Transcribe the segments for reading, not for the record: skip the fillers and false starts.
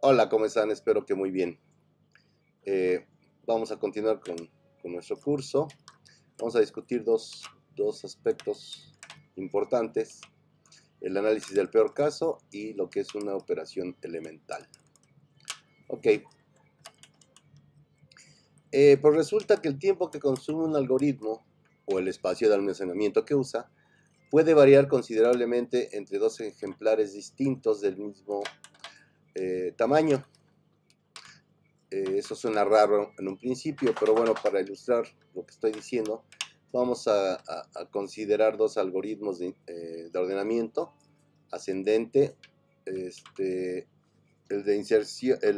Hola, ¿cómo están? Espero que muy bien. Eh, Vamos a continuar con nuestro curso. Vamos a discutir dos aspectos importantes: el análisis del peor caso y lo que es una operación elemental. Ok, pues resulta que el tiempo que consume un algoritmo o el espacio de almacenamiento que usa puede variar considerablemente entre dos ejemplares distintos del mismo tamaño. Eso suena raro en un principio, pero bueno, para ilustrar lo que estoy diciendo, vamos a considerar dos algoritmos de ordenamiento ascendente, el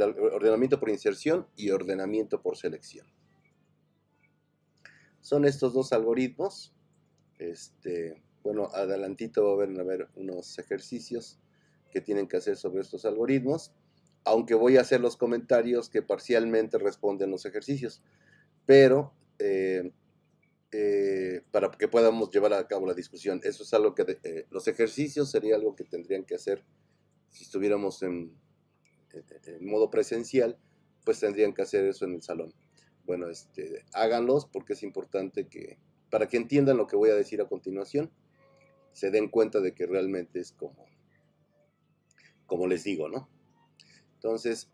ordenamiento por inserción y ordenamiento por selección. Son estos dos algoritmos. Bueno, adelantito van a ver unos ejercicios que tienen que hacer sobre estos algoritmos, aunque voy a hacer los comentarios que parcialmente responden los ejercicios, pero para que podamos llevar a cabo la discusión. Eso es algo que los ejercicios sería algo que tendrían que hacer si estuviéramos en modo presencial, pues tendrían que hacer eso en el salón. Bueno, háganlos porque es importante que, para que entiendan lo que voy a decir a continuación, se den cuenta de que realmente es como les digo, ¿no? Entonces,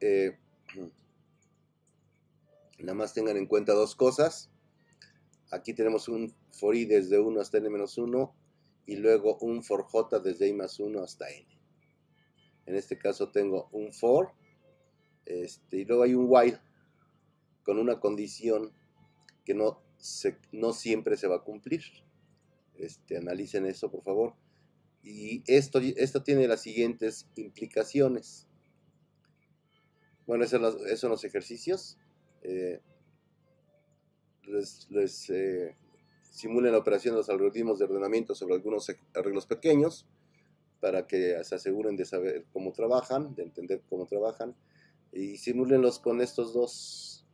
nada más tengan en cuenta dos cosas. Aquí tenemos un for i desde 1 hasta n-1 y luego un for j desde i más 1 hasta n. En este caso tengo un for y luego hay un while con una condición que no siempre se va a cumplir. Analicen eso, por favor. Y esto tiene las siguientes implicaciones. Bueno, esos son los ejercicios. Les simulen la operación de los algoritmos de ordenamiento sobre algunos arreglos pequeños para que se aseguren de saber cómo trabajan, de entender cómo trabajan, y simúlenlos con estos dos.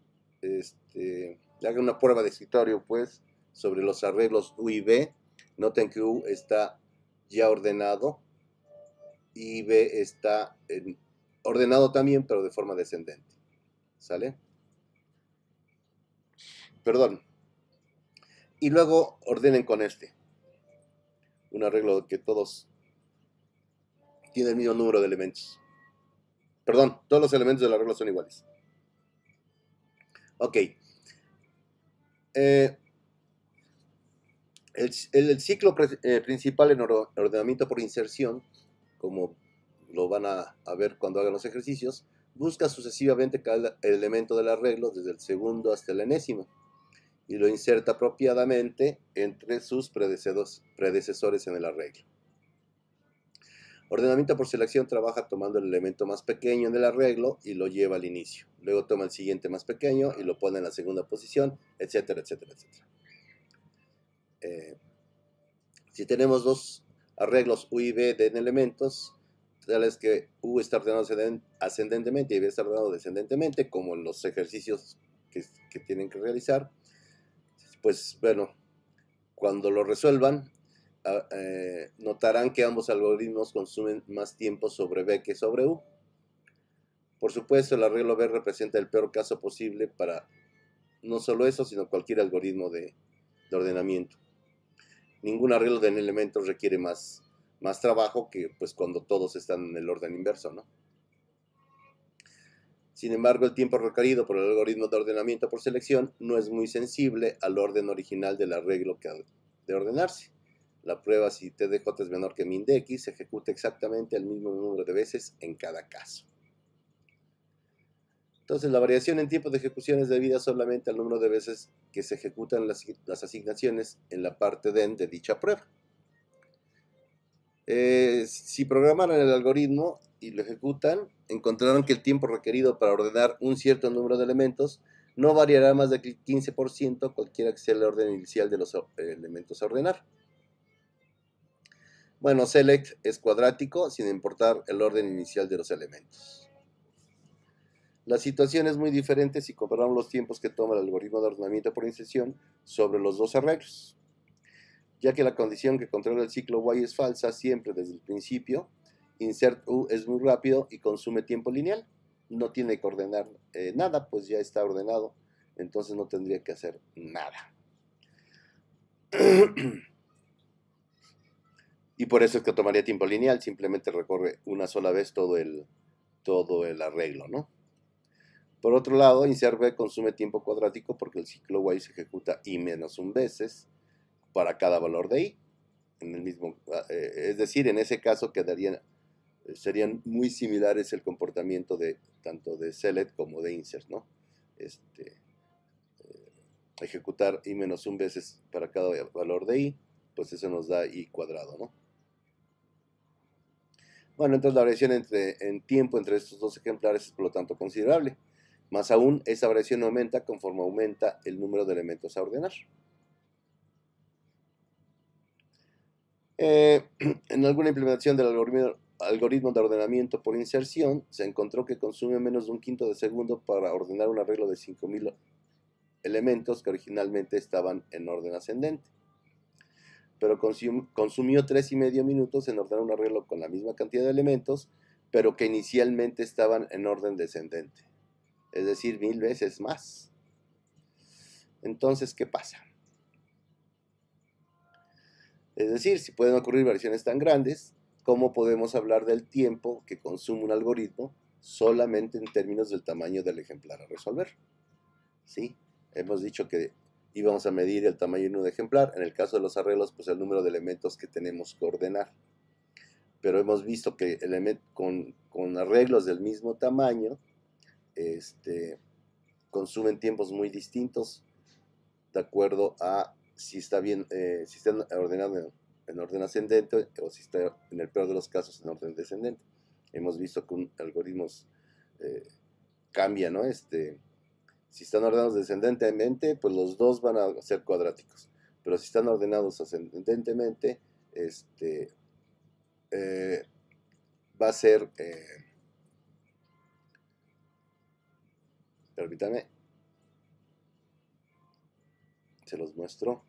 Hagan una prueba de escritorio, pues, sobre los arreglos U y B. Noten que U está ya ordenado y B está ordenado también, pero de forma descendente. ¿Sale? Perdón. Y luego ordenen con un arreglo que todos tienen el mismo número de elementos. Perdón, todos los elementos del arreglo son iguales. Ok. El ciclo principal en ordenamiento por inserción, como lo van a ver cuando hagan los ejercicios, busca sucesivamente cada elemento del arreglo desde el segundo hasta el enésimo y lo inserta apropiadamente entre sus predecesores en el arreglo. Ordenamiento por selección trabaja tomando el elemento más pequeño en el arreglo y lo lleva al inicio. Luego toma el siguiente más pequeño y lo pone en la segunda posición, etcétera, etcétera, etcétera. Si tenemos dos arreglos U y B de elementos, tales que U está ordenado ascendentemente y B está ordenado descendentemente, como en los ejercicios que tienen que realizar, pues bueno, cuando lo resuelvan, notarán que ambos algoritmos consumen más tiempo sobre B que sobre U. Por supuesto, el arreglo B representa el peor caso posible para no solo eso, sino cualquier algoritmo de ordenamiento. Ningún arreglo de elementos requiere más trabajo que pues cuando todos están en el orden inverso, ¿no? Sin embargo, el tiempo requerido por el algoritmo de ordenamiento por selección no es muy sensible al orden original del arreglo que ha de ordenarse. La prueba si TDJ es menor que min de x se ejecuta exactamente el mismo número de veces en cada caso. Entonces, la variación en tiempo de ejecución es debida solamente al número de veces que se ejecutan las asignaciones en la parte DEN de dicha prueba. Si programaran el algoritmo y lo ejecutan, encontrarán que el tiempo requerido para ordenar un cierto número de elementos no variará más del 15%, cualquiera que sea el orden inicial de los elementos a ordenar. Bueno, select es cuadrático sin importar el orden inicial de los elementos. La situación es muy diferente si comparamos los tiempos que toma el algoritmo de ordenamiento por inserción sobre los dos arreglos. Ya que la condición que controla el ciclo Y es falsa siempre desde el principio, insert U es muy rápido y consume tiempo lineal, no tiene que ordenar nada, pues ya está ordenado, entonces no tendría que hacer nada. Y por eso es que tomaría tiempo lineal, simplemente recorre una sola vez todo el arreglo, ¿no? Por otro lado, insert B consume tiempo cuadrático porque el ciclo while se ejecuta i menos un veces para cada valor de i. En el mismo, es decir, en ese caso serían muy similares el comportamiento de tanto de select como de insert, ¿no? Ejecutar i menos un veces para cada valor de i, pues eso nos da i cuadrado, ¿no? Bueno, entonces la variación en tiempo entre estos dos ejemplares es por lo tanto considerable. Más aún, esa variación aumenta conforme aumenta el número de elementos a ordenar. En alguna implementación del algoritmo de ordenamiento por inserción, se encontró que consume menos de un quinto de segundo para ordenar un arreglo de 5000 elementos que originalmente estaban en orden ascendente. Pero consumió 3,5 minutos en ordenar un arreglo con la misma cantidad de elementos, pero que inicialmente estaban en orden descendente. Es decir, 1000 veces más. Entonces, ¿qué pasa? Es decir, si pueden ocurrir variaciones tan grandes, ¿cómo podemos hablar del tiempo que consume un algoritmo solamente en términos del tamaño del ejemplar a resolver? ¿Sí? Hemos dicho que íbamos a medir el tamaño de un ejemplar. En el caso de los arreglos, pues el número de elementos que tenemos que ordenar. Pero hemos visto que con arreglos del mismo tamaño, consumen tiempos muy distintos de acuerdo a si están ordenados en orden ascendente o si está, en el peor de los casos, en orden descendente. Hemos visto que algoritmos cambian, ¿no? Si están ordenados descendentemente, pues los dos van a ser cuadráticos. Pero si están ordenados ascendentemente, va a ser, permítame, se los muestro.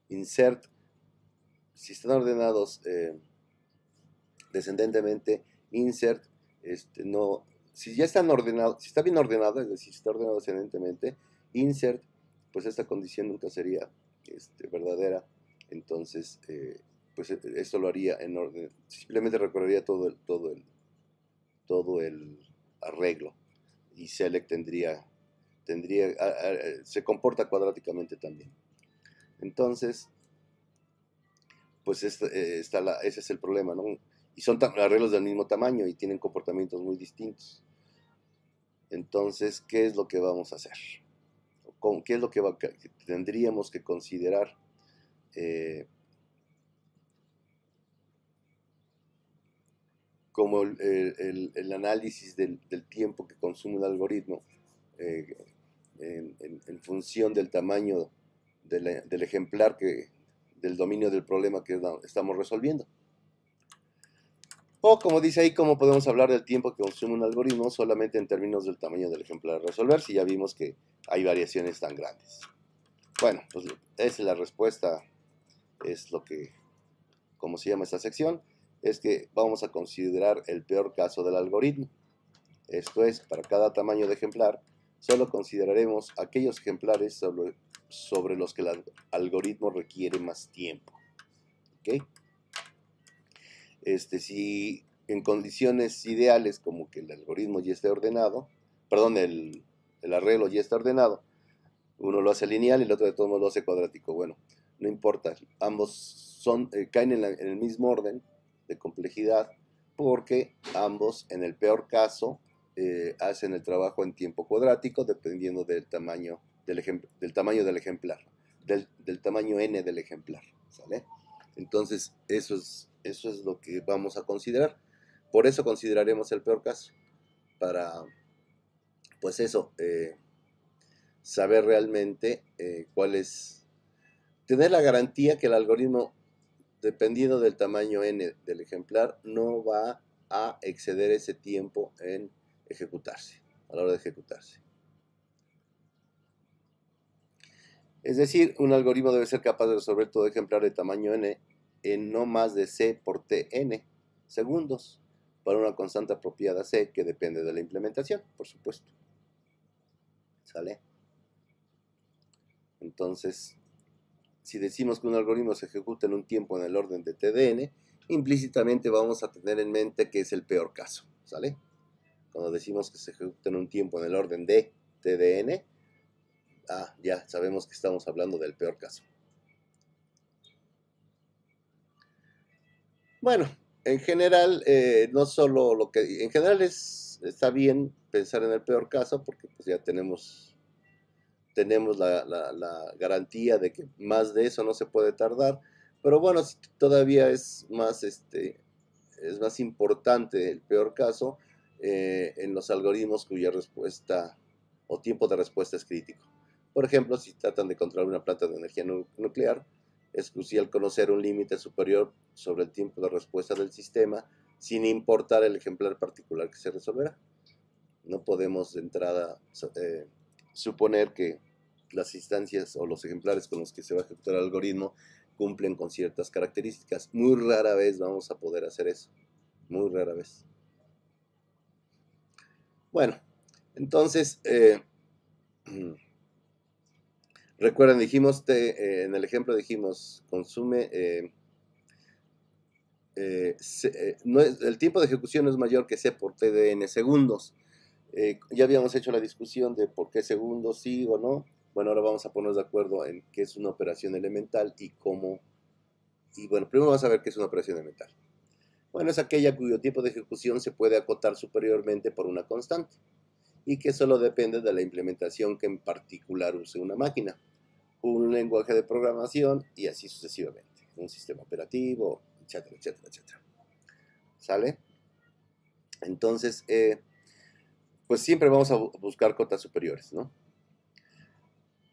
Insert, si están ordenados descendentemente, insert, no, si ya están ordenados, si está bien ordenado, es decir, si está ordenado descendentemente, insert, pues esta condición nunca sería verdadera, entonces, pues esto lo haría en orden, simplemente recorrería todo el arreglo, y select se comporta cuadráticamente también. Entonces, pues ese es el problema, ¿no? Y son arreglos del mismo tamaño y tienen comportamientos muy distintos. Entonces, ¿qué es lo que vamos a hacer? ¿Qué es lo que tendríamos que considerar? Como el análisis del tiempo que consume un algoritmo en función del tamaño del ejemplar del dominio del problema que estamos resolviendo. O como dice ahí, ¿cómo podemos hablar del tiempo que consume un algoritmo solamente en términos del tamaño del ejemplar a resolver si ya vimos que hay variaciones tan grandes? Bueno, pues esa es la respuesta, es lo que, como se llama esta sección, es que vamos a considerar el peor caso del algoritmo. Esto es, para cada tamaño de ejemplar, solo consideraremos aquellos ejemplares sobre los que el algoritmo requiere más tiempo. ¿Ok? Si en condiciones ideales, como que el algoritmo ya esté ordenado, perdón, el arreglo ya está ordenado, uno lo hace lineal y el otro de todos modos lo hace cuadrático. Bueno, no importa, ambos caen en el mismo orden de complejidad, porque ambos, en el peor caso, hacen el trabajo en tiempo cuadrático, dependiendo del tamaño del ejemplar, del tamaño n del ejemplar, ¿sale? Entonces, eso es lo que vamos a considerar. Por eso consideraremos el peor caso, para, pues eso, saber realmente cuál es, tener la garantía que el algoritmo, dependiendo del tamaño n del ejemplar, no va a exceder ese tiempo en ejecutarse, a la hora de ejecutarse. Es decir, un algoritmo debe ser capaz de resolver todo ejemplar de tamaño n en no más de c por tn segundos para una constante apropiada c que depende de la implementación, por supuesto. ¿Sale? Entonces, si decimos que un algoritmo se ejecuta en un tiempo en el orden de tdn, implícitamente vamos a tener en mente que es el peor caso. ¿Sale? Cuando decimos que se ejecuta en un tiempo en el orden de tdn, ya sabemos que estamos hablando del peor caso. Bueno, en general, no solo lo que... En general está bien pensar en el peor caso porque pues ya tenemos la garantía de que más de eso no se puede tardar. Pero bueno, si todavía es más importante el peor caso en los algoritmos cuya respuesta o tiempo de respuesta es crítico. Por ejemplo, si tratan de controlar una planta de energía nuclear, es crucial conocer un límite superior sobre el tiempo de respuesta del sistema, sin importar el ejemplar particular que se resolverá. No podemos de entrada suponer que las instancias o los ejemplares con los que se va a ejecutar el algoritmo cumplen con ciertas características. Muy rara vez vamos a poder hacer eso. Muy rara vez. Bueno, entonces, recuerden, dijimos, en el ejemplo dijimos, consume, el tiempo de ejecución no es mayor que c por t de n segundos. Ya habíamos hecho la discusión de por qué segundos sí o no. Bueno, ahora vamos a ponernos de acuerdo en qué es una operación elemental y cómo. Y bueno, primero vamos a ver qué es una operación elemental. Bueno, es aquella cuyo tiempo de ejecución se puede acotar superiormente por una constante y que solo depende de la implementación que en particular use una máquina, un lenguaje de programación y así sucesivamente, un sistema operativo, etcétera, etcétera, etcétera. ¿Sale? Entonces, pues siempre vamos a buscar cotas superiores, ¿no?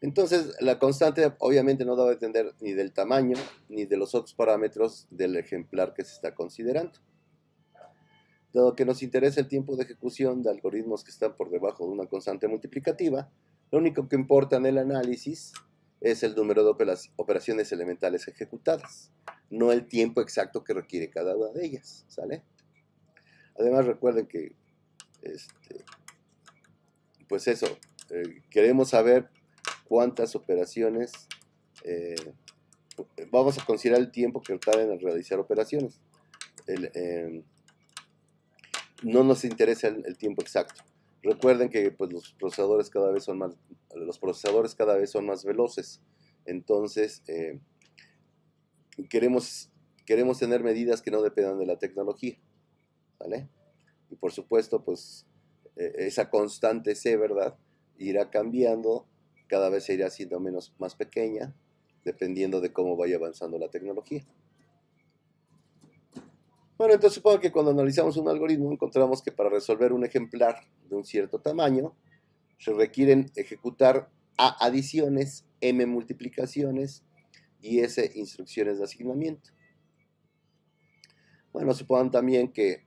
Entonces, la constante obviamente no debe depender ni del tamaño ni de los otros parámetros del ejemplar que se está considerando. Dado que nos interesa el tiempo de ejecución de algoritmos que están por debajo de una constante multiplicativa, lo único que importa en el análisis es el número de operaciones elementales ejecutadas, no el tiempo exacto que requiere cada una de ellas, ¿sale? Además, recuerden que, pues eso, queremos saber cuántas operaciones, vamos a considerar el tiempo que tardan en realizar operaciones. No nos interesa el tiempo exacto. Recuerden que pues, los procesadores cada vez son más veloces. Entonces, queremos tener medidas que no dependan de la tecnología, ¿vale? Y por supuesto, pues esa constante C, ¿verdad? Irá cambiando, cada vez se irá haciendo más pequeña, dependiendo de cómo vaya avanzando la tecnología. Bueno, entonces supongo que cuando analizamos un algoritmo encontramos que para resolver un ejemplar de un cierto tamaño se requieren ejecutar A adiciones, M multiplicaciones y S instrucciones de asignamiento. Bueno, supongan también que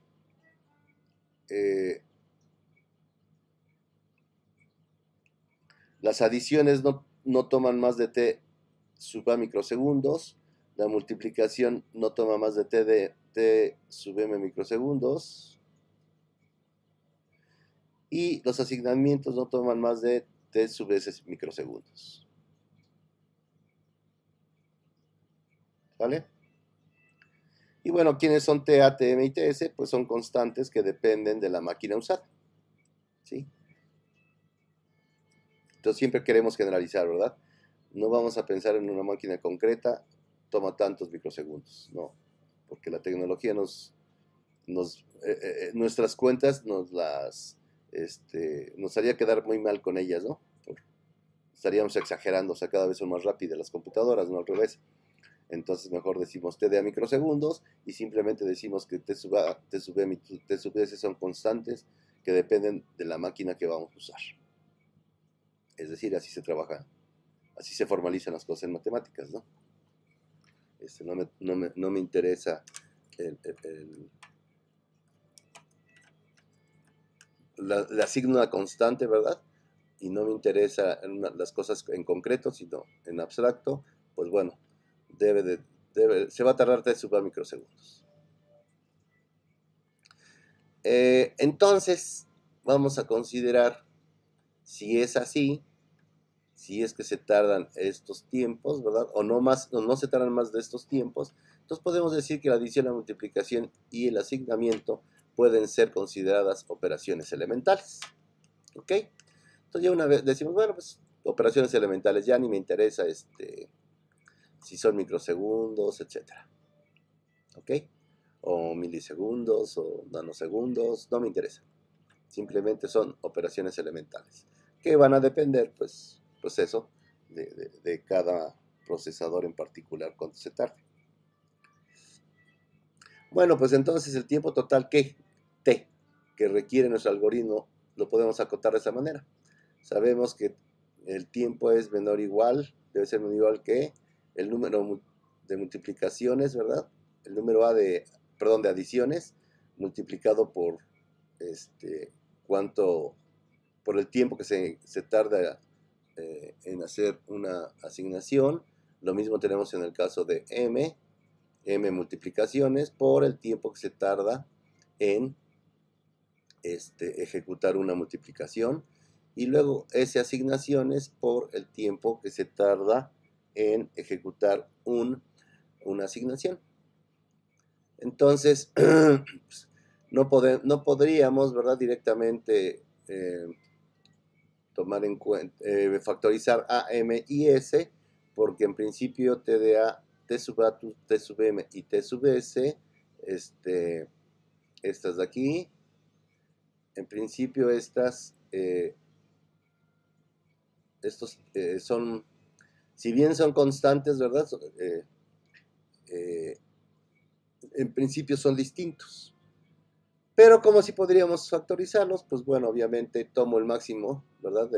las adiciones no toman más de t sub a microsegundos, la multiplicación no toma más de t sub m microsegundos y los asignamientos no toman más de t sub s microsegundos. ¿Vale? Y bueno, ¿quiénes son TA, TM y TS? Pues son constantes que dependen de la máquina usada. ¿Sí? Entonces siempre queremos generalizar, ¿verdad? No vamos a pensar en una máquina concreta, toma tantos microsegundos, no, porque la tecnología nuestras cuentas nos haría quedar muy mal con ellas, ¿no? Estaríamos exagerando, o sea, cada vez son más rápidas las computadoras, no al revés. Entonces mejor decimos T de a microsegundos y simplemente decimos que T sub M y T sub S son constantes que dependen de la máquina que vamos a usar. Es decir, así se trabaja, así se formalizan las cosas en matemáticas, ¿no? No me interesa le asigno una constante, ¿verdad? y no me interesa las cosas en concreto, sino en abstracto, pues bueno, se va a tardar 3 submicrosegundos. Entonces, vamos a considerar si es así, si es que se tardan estos tiempos, ¿verdad? O no se tardan más de estos tiempos. Entonces podemos decir que la adición, la multiplicación y el asignamiento pueden ser consideradas operaciones elementales. ¿Ok? Entonces ya una vez decimos, bueno, pues operaciones elementales, ya ni me interesa si son microsegundos, etcétera. ¿Ok? O milisegundos o nanosegundos, no me interesa. Simplemente son operaciones elementales, que van a depender, pues eso, de cada procesador en particular, cuánto se tarde. Bueno, pues entonces el tiempo total T que requiere nuestro algoritmo lo podemos acotar de esa manera. Sabemos que el tiempo es menor o igual, debe ser menor o igual que el número de multiplicaciones, ¿verdad? El número de adiciones multiplicado por por el tiempo que se tarda en hacer una asignación. Lo mismo tenemos en el caso de m multiplicaciones por el tiempo que se tarda en ejecutar una multiplicación, y luego S asignaciones por el tiempo que se tarda en ejecutar una asignación. Entonces, no podríamos, ¿verdad?, directamente tomar en cuenta, factorizar A, M y S, porque en principio T de A, T sub A, T sub M y T sub S, estas de aquí, en principio estos son, si bien son constantes, ¿verdad?, en principio son distintos. Pero como si podríamos factorizarlos, pues bueno, obviamente tomo el máximo, ¿verdad?,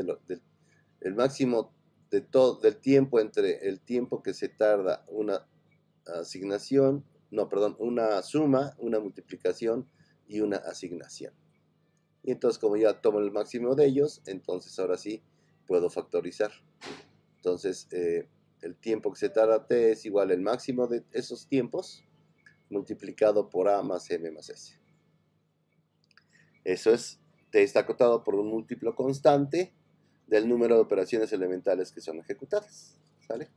el máximo del tiempo entre el tiempo que se tarda una asignación, una suma, una multiplicación y una asignación. Y entonces, como ya tomo el máximo de ellos, entonces ahora sí puedo factorizar. Entonces, el tiempo que se tarda T es igual al máximo de esos tiempos multiplicado por A más M más S. Eso es, T está acotado por un múltiplo constante del número de operaciones elementales que son ejecutadas, ¿sale?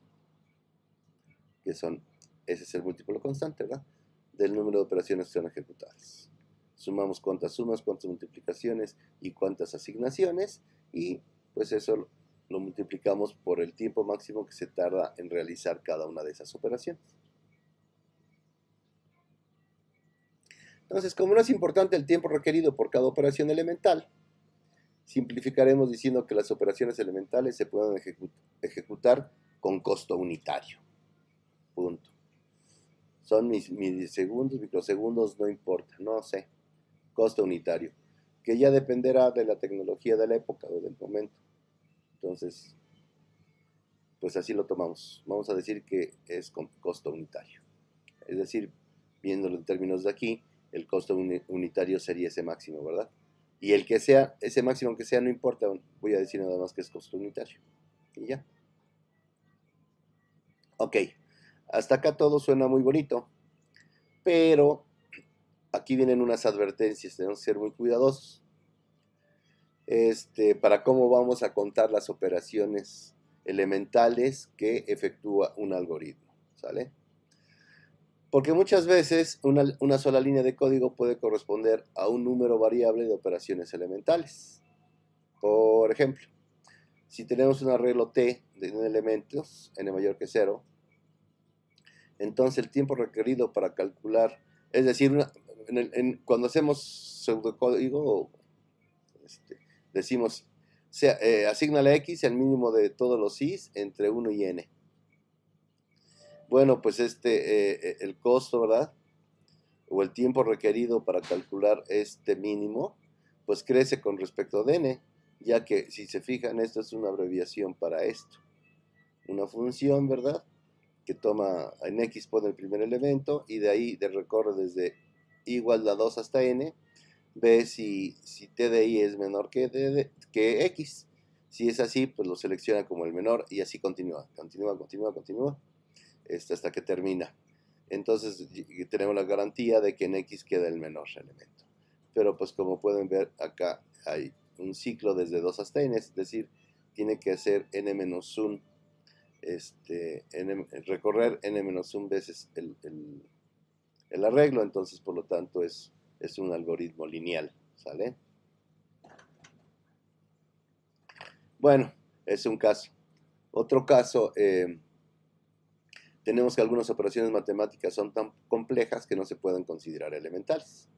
Ese es el múltiplo constante, ¿verdad?, del número de operaciones que son ejecutadas. Sumamos cuántas sumas, cuántas multiplicaciones y cuántas asignaciones, y pues eso lo multiplicamos por el tiempo máximo que se tarda en realizar cada una de esas operaciones. Entonces, como no es importante el tiempo requerido por cada operación elemental, simplificaremos diciendo que las operaciones elementales se pueden ejecutar con costo unitario. Punto. Son milisegundos, microsegundos, no importa, no sé. Costo unitario, que ya dependerá de la tecnología de la época o del momento. Entonces, pues así lo tomamos. Vamos a decir que es con costo unitario. Es decir, viéndolo en términos de aquí, el costo unitario sería ese máximo, ¿verdad? Y el que sea, ese máximo que sea, no importa, voy a decir nada más que es costo unitario. Y ya. Ok, hasta acá todo suena muy bonito, pero aquí vienen unas advertencias, tenemos que ser muy cuidadosos para cómo vamos a contar las operaciones elementales que efectúa un algoritmo, ¿sale? Porque muchas veces una sola línea de código puede corresponder a un número variable de operaciones elementales. Por ejemplo, si tenemos un arreglo T de elementos, n mayor que 0, entonces el tiempo requerido para calcular, es decir, cuando hacemos pseudocódigo, decimos, asigna la X el mínimo de todos los I's entre 1 y N. Bueno, pues el costo, ¿verdad?, o el tiempo requerido para calcular este mínimo, pues crece con respecto de N, ya que si se fijan, esto es una abreviación para esto. Una función, ¿verdad?, que toma en X pone el primer elemento y de ahí recorre desde I igual a 2 hasta N, ve si T de I es menor que X. Si es así, pues lo selecciona como el menor y así continúa, hasta que termina. Entonces tenemos la garantía de que en X queda el menor elemento. Pero pues como pueden ver acá hay un ciclo desde 2 hasta n, es decir, tiene que hacer n-1, recorrer n-1 veces el arreglo, entonces por lo tanto es un algoritmo lineal, ¿sale? Bueno, es un caso. Otro caso, tenemos que algunas operaciones matemáticas son tan complejas que no se pueden considerar elementales.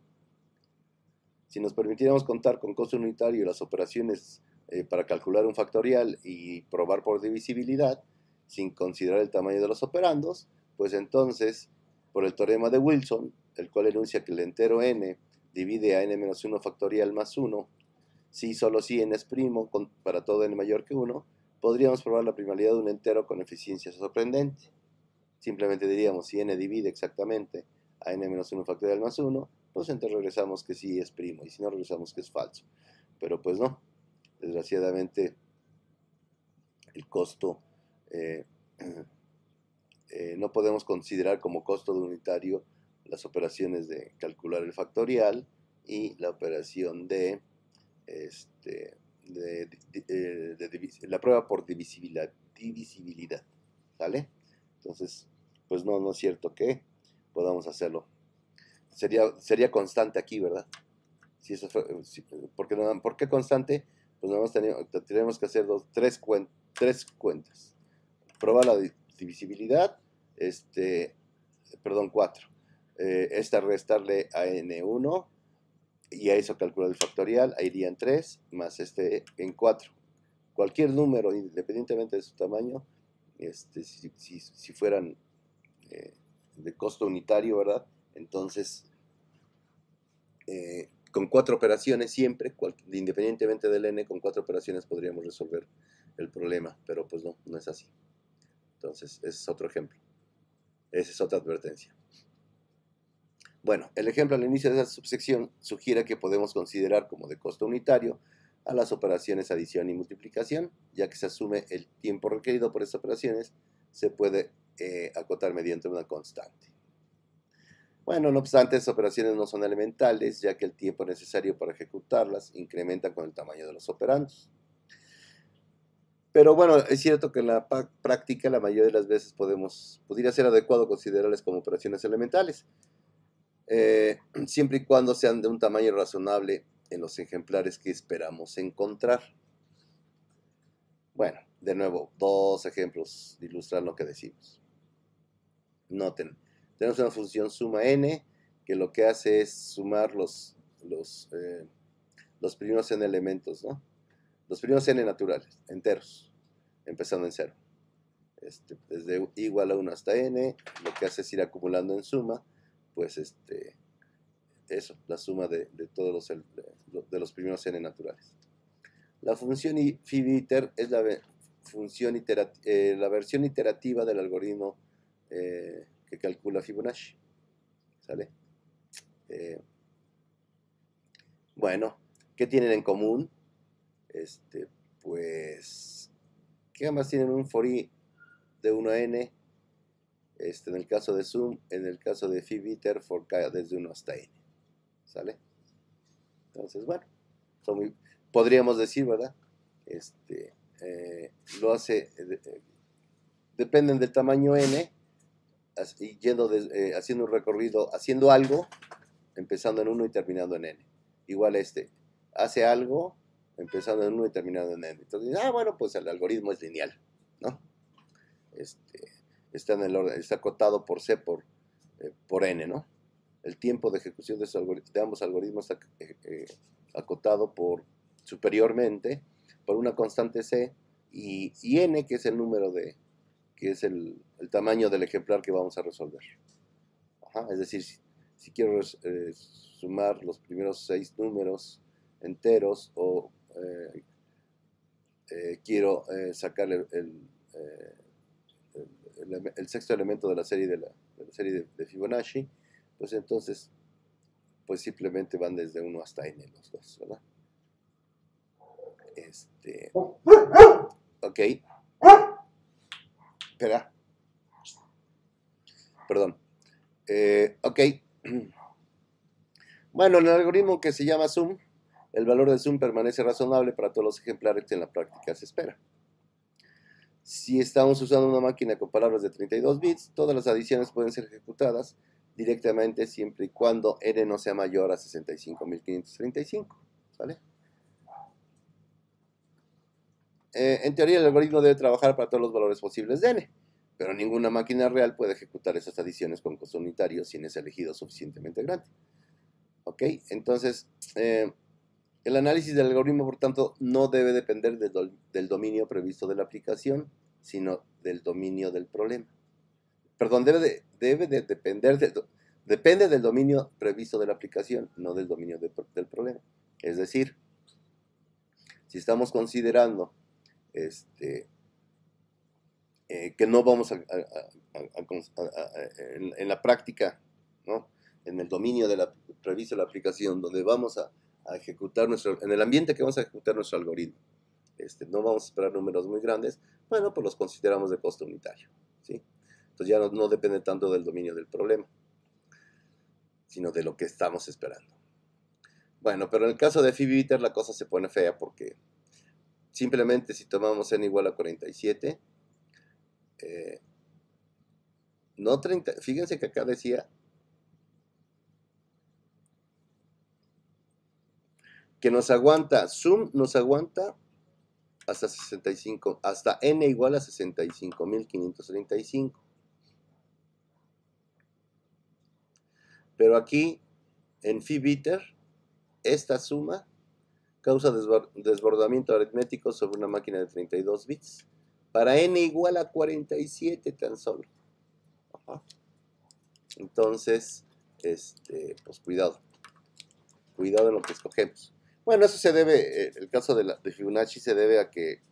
Si nos permitiéramos contar con costo unitario y las operaciones para calcular un factorial y probar por divisibilidad, sin considerar el tamaño de los operandos, pues entonces, por el teorema de Wilson, el cual enuncia que el entero n divide a n-1 factorial más 1, si solo si n es primo para todo n mayor que 1, podríamos probar la primalidad de un entero con eficiencia sorprendente. Simplemente diríamos, si n divide exactamente a n-1 factorial más 1, pues entonces regresamos que sí es primo, y si no regresamos que es falso. Pero pues no, desgraciadamente el costo no podemos considerar como costo de unitario las operaciones de calcular el factorial y la operación de la prueba por divisibilidad, ¿vale? Entonces, pues no es cierto que podamos hacerlo. Sería constante aquí, ¿verdad? Si eso fue, ¿por qué constante? Pues nada más tenemos que hacer tres cuentas. Probar la divisibilidad, 4. Esta restarle a n1 y a eso calcular el factorial, ahí irían 3 más en 4. Cualquier número, independientemente de su tamaño, si fueran de costo unitario, ¿verdad? Entonces, con 4 operaciones siempre, independientemente del n, con 4 operaciones podríamos resolver el problema, pero pues no es así. Entonces, ese es otro ejemplo. Esa es otra advertencia. Bueno, el ejemplo al inicio de esta subsección sugiere que podemos considerar como de costo unitario a las operaciones adición y multiplicación, ya que se asume el tiempo requerido por estas operaciones, se puede acotar mediante una constante. Bueno, no obstante, estas operaciones no son elementales, ya que el tiempo necesario para ejecutarlas incrementa con el tamaño de los operandos. Pero bueno, es cierto que en la práctica la mayoría de las veces podría ser adecuado considerarlas como operaciones elementales, siempre y cuando sean de un tamaño razonable en los ejemplares que esperamos encontrar. Bueno, de nuevo, 2 ejemplos de ilustrar lo que decimos. Noten, tenemos una función suma n que lo que hace es sumar los primeros n elementos, ¿no? Los primeros n naturales, enteros, empezando en 0. Desde igual a 1 hasta n, lo que hace es ir acumulando en suma, pues eso, la suma de todos los primeros n naturales. La función fibiter es la versión iterativa del algoritmo que calcula Fibonacci, ¿sale? Bueno, ¿qué tienen en común? Pues, ¿qué más tienen un for i de 1 a n? En el caso de sum, en el caso de fibiter, for k desde 1 hasta n, ¿sale? Entonces, bueno, podríamos decir, ¿verdad? Lo hace, dependen del tamaño n, y haciendo un recorrido, haciendo algo, empezando en 1 y terminando en n. Igual hace algo, empezando en 1 y terminando en n. Entonces, bueno, pues el algoritmo es lineal, ¿no? Está en el orden, está acotado por c por n, ¿no? El tiempo de ejecución de ambos algoritmos está acotado superiormente por una constante c y n, que es el número que es el tamaño del ejemplar que vamos a resolver. Ajá, es decir, si quiero sumar los primeros 6 números enteros o quiero sacar el sexto elemento de la serie de Fibonacci, pues entonces pues simplemente van desde 1 hasta n los dos, ¿verdad? Ok. Espera. Perdón. Ok. Bueno, en el algoritmo que se llama Zoom, el valor de Zoom permanece razonable para todos los ejemplares que en la práctica se espera. Si estamos usando una máquina con palabras de 32 bits, todas las adiciones pueden ser ejecutadas directamente siempre y cuando n no sea mayor a 65.535. ¿Vale? En teoría, el algoritmo debe trabajar para todos los valores posibles de n, pero ninguna máquina real puede ejecutar esas adiciones con costo unitario si n es elegido suficientemente grande. ¿Ok? Entonces, el análisis del algoritmo, por tanto, no debe depender del dominio previsto de la aplicación, sino del dominio del problema. Perdón, debe de depender depende del dominio previsto de la aplicación, no del dominio del problema. Es decir, si estamos considerando que no vamos en la práctica, ¿no? En el dominio previsto de la aplicación, donde vamos a ejecutar en el ambiente que vamos a ejecutar nuestro algoritmo, no vamos a esperar números muy grandes, bueno, pues los consideramos de costo unitario, ¿sí? Entonces ya no depende tanto del dominio del problema, sino de lo que estamos esperando. Bueno, pero en el caso de FibiBiter la cosa se pone fea porque simplemente si tomamos n igual a 47, no 30, fíjense que acá decía que Zoom nos aguanta hasta 65, hasta n igual a 65.535. Pero aquí, en FibiBiter, esta suma causa desbordamiento aritmético sobre una máquina de 32 bits para n igual a 47 tan solo. Ajá. Entonces, pues cuidado en lo que escogemos. Bueno, eso se debe, el caso de Fibonacci se debe a que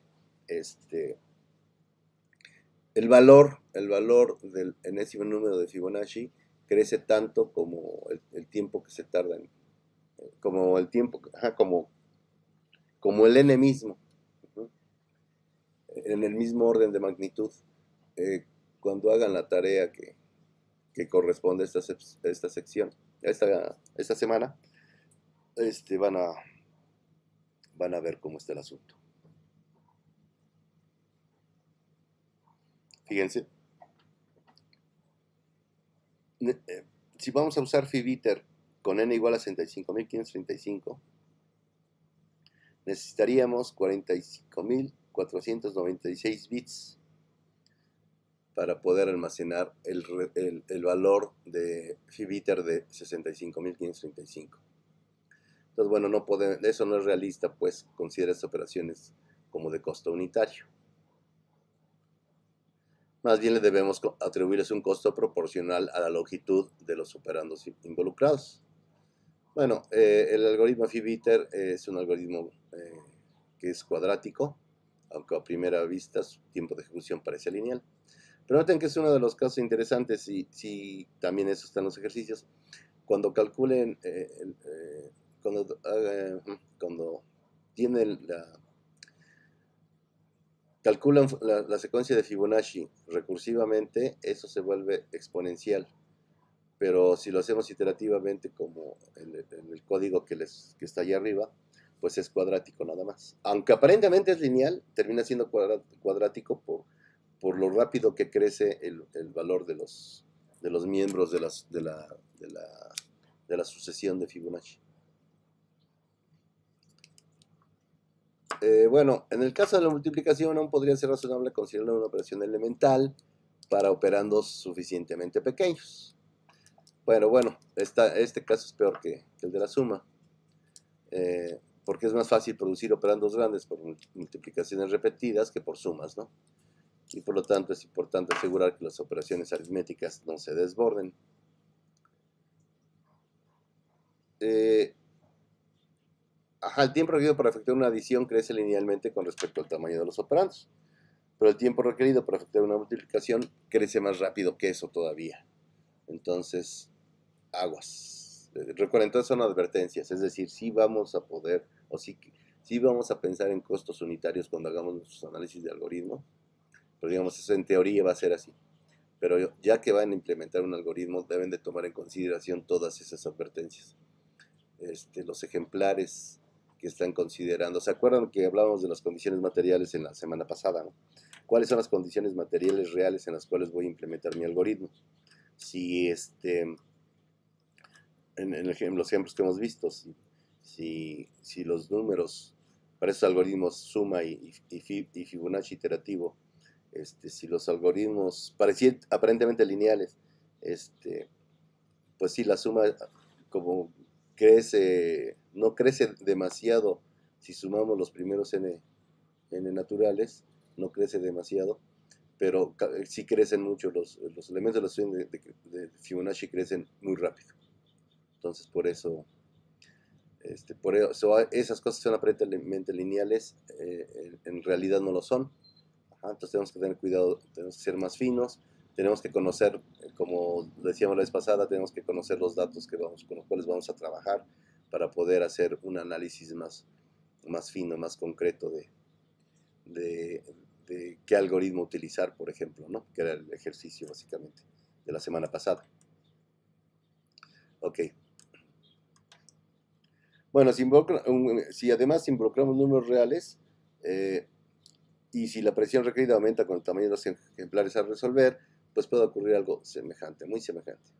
el valor del enésimo número de Fibonacci crece tanto como el tiempo que se tarda como el tiempo, como el n mismo, en el mismo orden de magnitud. Cuando hagan la tarea que corresponde a esta sección, esta semana, van a ver cómo está el asunto. Fíjense, si vamos a usar FibiBiter con n igual a 65.535, necesitaríamos 45.496 bits para poder almacenar el valor de FibiBiter de 65.535. Entonces, bueno, eso no es realista, pues considera estas operaciones como de costo unitario. Más bien le debemos atribuirles un costo proporcional a la longitud de los operandos involucrados. Bueno, el algoritmo FibiBiter es un algoritmo que es cuadrático, aunque a primera vista su tiempo de ejecución parece lineal. Pero noten que es uno de los casos interesantes, y también eso está en los ejercicios. Cuando calculen, cuando tienen calculan la secuencia de Fibonacci recursivamente, eso se vuelve exponencial. Pero si lo hacemos iterativamente, como en el código que está allá arriba, pues es cuadrático nada más. Aunque aparentemente es lineal, termina siendo cuadrático por lo rápido que crece el valor de los miembros de la sucesión de Fibonacci. Bueno, en el caso de la multiplicación aún podría ser razonable considerar una operación elemental para operandos suficientemente pequeños. Bueno, este caso es peor que el de la suma, porque es más fácil producir operandos grandes por multiplicaciones repetidas que por sumas, ¿no? Y por lo tanto es importante asegurar que las operaciones aritméticas no se desborden. El tiempo requerido para efectuar una adición crece linealmente con respecto al tamaño de los operandos, pero el tiempo requerido para efectuar una multiplicación crece más rápido que eso todavía. Entonces, aguas. Recuerden, entonces son advertencias, es decir, sí vamos a poder, o sí Sí vamos a pensar en costos unitarios cuando hagamos nuestros análisis de algoritmo, pero digamos, eso en teoría va a ser así. Pero ya que van a implementar un algoritmo, deben de tomar en consideración todas esas advertencias. Los ejemplares que están considerando. ¿Se acuerdan que hablábamos de las condiciones materiales en la semana pasada, ¿no? ¿Cuáles son las condiciones materiales reales en las cuales voy a implementar mi algoritmo? Si en los ejemplos que hemos visto, si los números para esos algoritmos suma y Fibonacci iterativo, si los algoritmos parecían aparentemente lineales, pues sí, la suma como crece, no crece demasiado si sumamos los primeros n naturales, no crece demasiado, pero sí crecen mucho los elementos de la sucesión de Fibonacci crecen muy rápido. Entonces por eso esas cosas son aparentemente lineales, en realidad no lo son. Entonces tenemos que tener cuidado, tenemos que ser más finos, tenemos que conocer, como decíamos la vez pasada, tenemos que conocer los datos con los cuales vamos a trabajar para poder hacer un análisis más fino, más concreto de qué algoritmo utilizar, por ejemplo, ¿no? Que era el ejercicio básicamente de la semana pasada. Ok. Bueno, si además involucramos números reales, y si la presión requerida aumenta con el tamaño de los ejemplares a resolver, pues puede ocurrir algo semejante, muy semejante.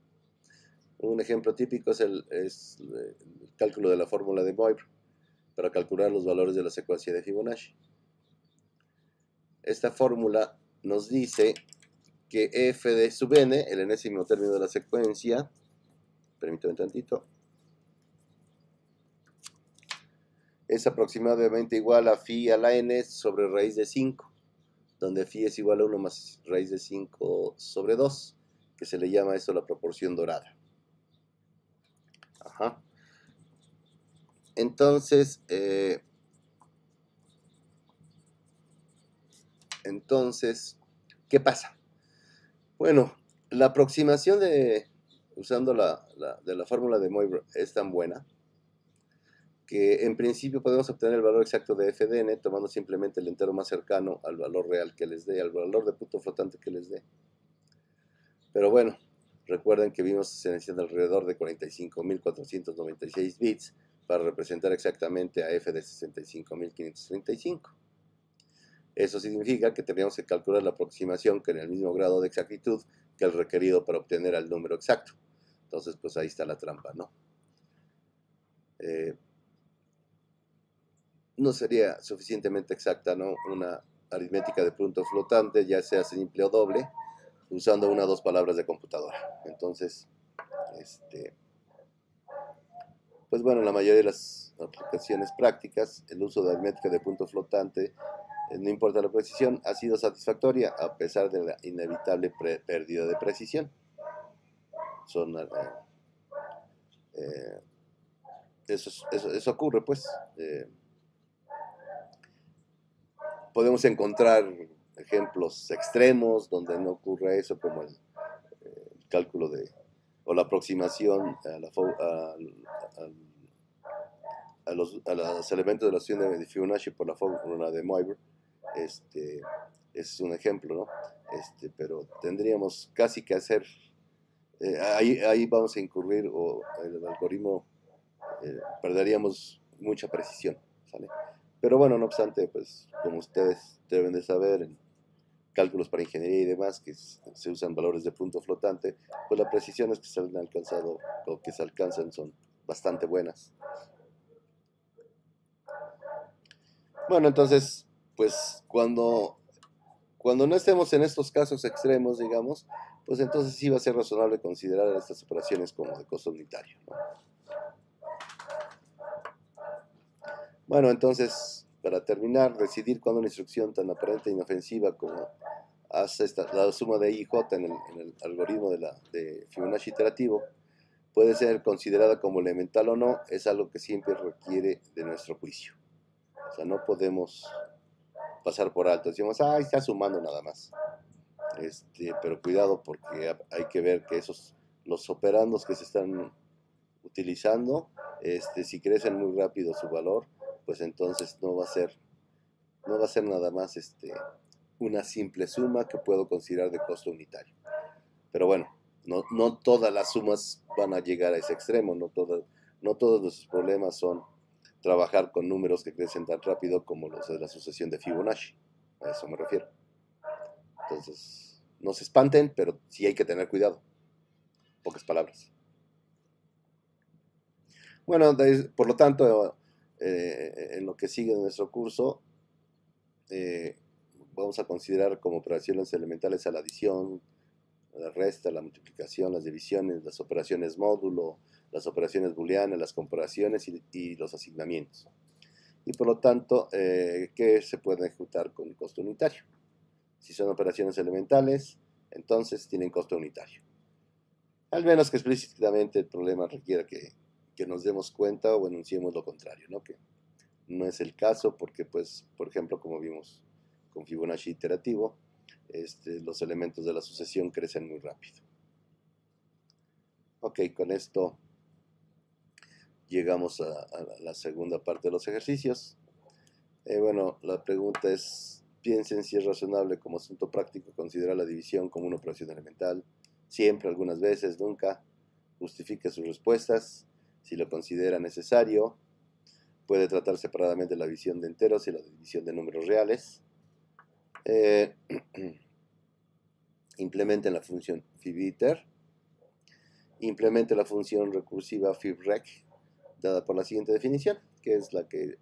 Un ejemplo típico es el cálculo de la fórmula de Moivre para calcular los valores de la secuencia de Fibonacci. Esta fórmula nos dice que f de sub n, el enésimo término de la secuencia, permítame un tantito, es aproximadamente igual a phi a la n sobre raíz de 5, donde phi es igual a 1 más raíz de 5 sobre 2, que se le llama esto la proporción dorada. Ajá. Entonces, ¿qué pasa? Bueno, la aproximación usando de la fórmula de Moivre es tan buena que en principio podemos obtener el valor exacto de f de n tomando simplemente el entero más cercano al valor real que les dé, al valor de punto flotante que les dé. Pero bueno, recuerden que vimos que se necesitan alrededor de 45.496 bits para representar exactamente a f de 65.535. Eso significa que tendríamos que calcular la aproximación que en el mismo grado de exactitud que el requerido para obtener el número exacto. Entonces, pues ahí está la trampa, ¿no? No sería suficientemente exacta, ¿no? Una aritmética de punto flotante, ya sea simple o doble, usando una o dos palabras de computadora. Entonces, pues bueno, en la mayoría de las aplicaciones prácticas, el uso de aritmética de punto flotante, no importa la precisión, ha sido satisfactoria a pesar de la inevitable pérdida de precisión. Eso ocurre, pues. Podemos encontrar ejemplos extremos donde no ocurre eso, como el cálculo o la aproximación a los elementos de la sucesión de Fibonacci por la fórmula de Moivre. Es un ejemplo, ¿no? Pero tendríamos casi que hacer, ahí vamos a incurrir, o el algoritmo perderíamos mucha precisión, ¿sale? Pero bueno, no obstante, pues como ustedes deben de saber, en cálculos para ingeniería y demás, que se usan valores de punto flotante, pues las precisiones que se han alcanzado o que se alcanzan son bastante buenas. Bueno, entonces, pues cuando no estemos en estos casos extremos, digamos, pues entonces sí va a ser razonable considerar estas operaciones como de costo unitario, ¿no? Bueno, entonces, para terminar, decidir cuándo una instrucción tan aparente e inofensiva como hace la suma de I y J en el algoritmo de Fibonacci iterativo puede ser considerada como elemental o no, es algo que siempre requiere de nuestro juicio. O sea, no podemos pasar por alto. Decimos, está sumando nada más. Pero cuidado, porque hay que ver que los operandos que se están utilizando, si crecen muy rápido su valor, pues entonces no va a ser nada más una simple suma que puedo considerar de costo unitario. Pero bueno, no todas las sumas van a llegar a ese extremo, no todos nuestros problemas son trabajar con números que crecen tan rápido como los de la sucesión de Fibonacci. A eso me refiero. Entonces, no se espanten, pero sí hay que tener cuidado. Pocas palabras. Bueno, por lo tanto, en lo que sigue de nuestro curso, vamos a considerar como operaciones elementales a la adición, la resta, la multiplicación, las divisiones, las operaciones módulo, las operaciones booleanas, las comparaciones y los asignamientos. Y por lo tanto, ¿qué se puede ejecutar con costo unitario? Si son operaciones elementales, entonces tienen costo unitario. Al menos que explícitamente el problema requiera que nos demos cuenta o enunciemos lo contrario, ¿no? Que no es el caso porque, pues, por ejemplo, como vimos con Fibonacci iterativo, los elementos de la sucesión crecen muy rápido. Ok, con esto llegamos a la segunda parte de los ejercicios. Bueno, la pregunta es, piensen si es razonable como asunto práctico considerar la división como una operación elemental. Siempre, algunas veces, nunca. Justifique sus respuestas si lo considera necesario. Puede tratar separadamente la división de enteros y la división de números reales. Implementen la función fibiter. Implemente la función recursiva fibrec dada por la siguiente definición, que es la que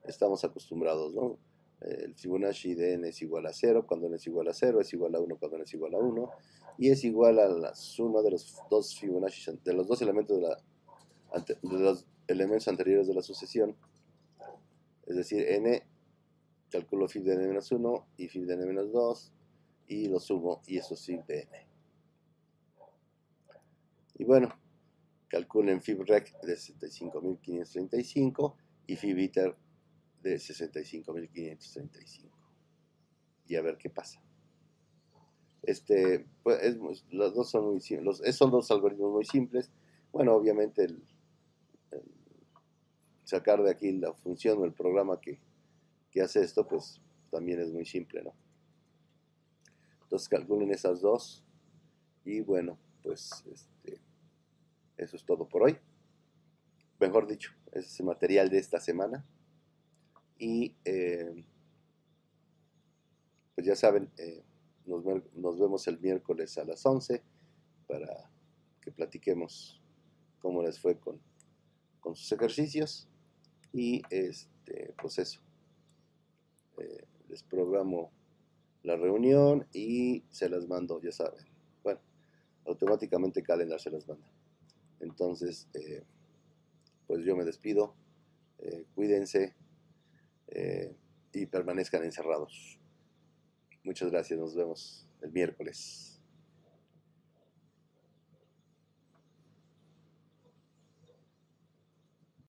estamos acostumbrados, ¿no? El Fibonacci de n es igual a 0 cuando n es igual a 0, es igual a 1 cuando n es igual a 1, y es igual a la suma de los dos Fibonacci, de los dos elementos de los elementos anteriores de la sucesión, es decir, n, calculo fib de n-1 y fib de n-2, y lo sumo, y eso es fib de n. Y bueno, calculen fibrec de 65.535 y fibiter de 65.535. Y a ver qué pasa. Pues, los dos son muy simples. Son dos algoritmos muy simples. Bueno, obviamente el sacar de aquí la función o el programa que hace esto, pues también es muy simple, ¿no? Entonces calculen esas dos. Y bueno, pues eso es todo por hoy. Mejor dicho, ese es el material de esta semana. Y pues ya saben, nos vemos el miércoles a las 11 para que platiquemos cómo les fue con sus ejercicios. Y pues eso, les programo la reunión y se las mando, ya saben. Bueno, automáticamente Calendar se las manda. Entonces, pues yo me despido. Cuídense y permanezcan encerrados. Muchas gracias, nos vemos el miércoles.